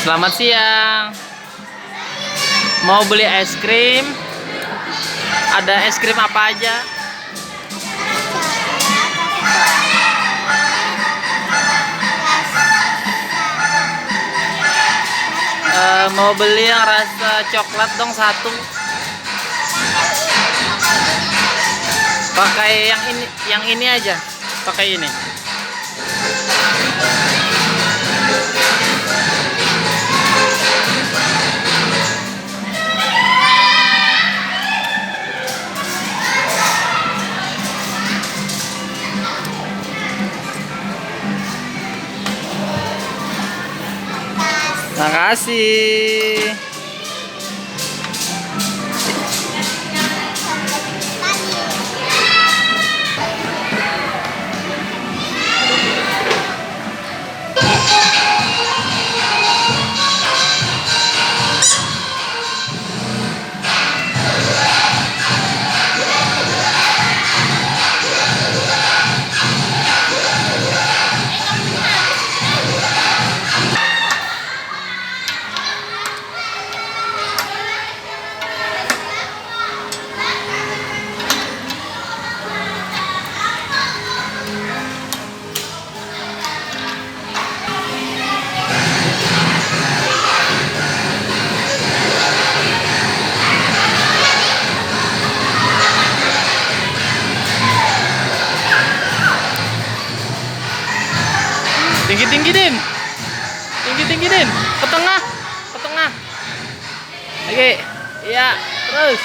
Selamat siang. Mau beli es krim? Ada es krim apa aja? Mau beli yang rasa coklat dong satu. Pakai yang ini aja. Pakai ini. Makasih. Tinggi-tinggi, Din. Tinggi-tinggi, Din. Ke tengah. Ke tengah. Oke. Iya, terus.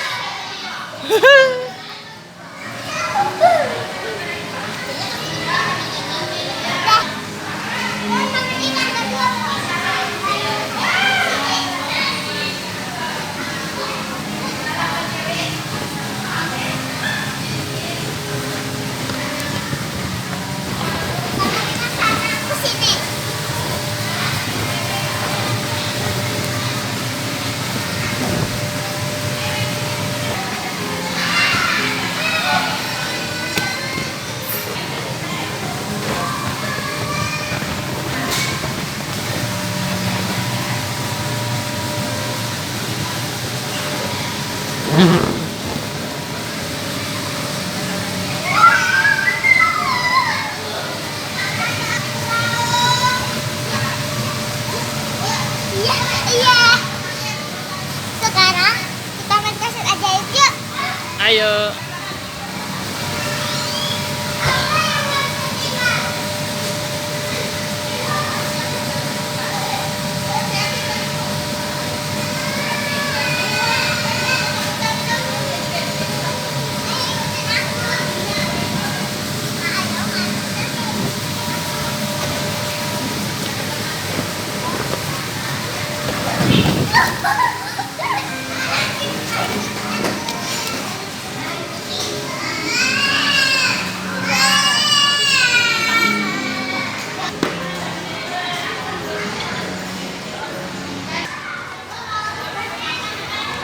Iya. Sekarang kita main kaset ajaib yuk. Ayo.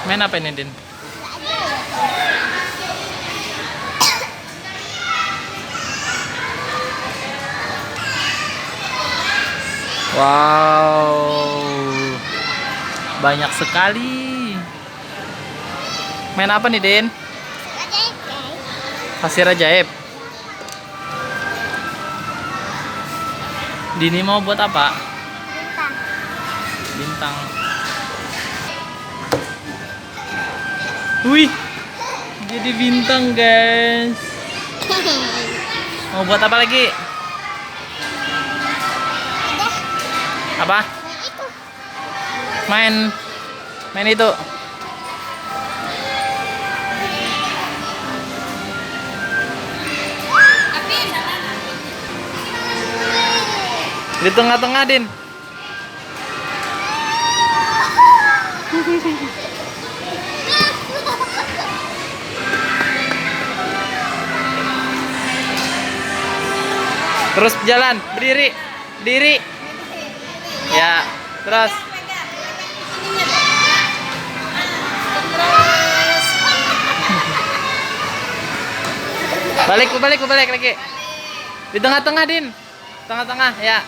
Main apa ini, Din? Wow, banyak sekali. Main apa nih, Din? Ajaib, guys. Pasir ajaib. Dini mau buat apa? Bintang. Bintang. Wih, jadi bintang, guys. Mau buat apa lagi? Apa? Itu. Main itu. Di tengah-tengah, Din. Terus jalan, berdiri, berdiri. Ya, terus. Balik lagi. Di tengah-tengah, Din. Tengah-tengah, ya.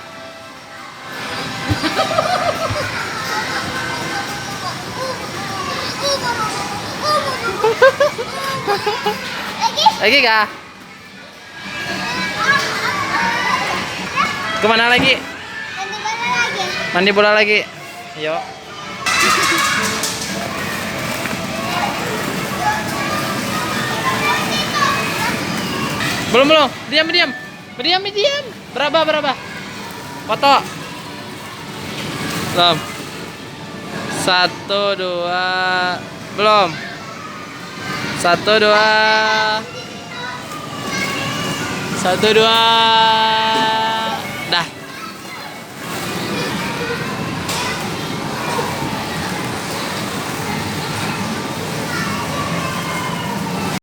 Lagi. Lagi kah? Kemana lagi? Nanti mana lagi? Mandi bola lagi. Yuk. Belum. Diam. Berapa? Foto. Belum. 1, 2. Belum. 1, 2. 1, 2.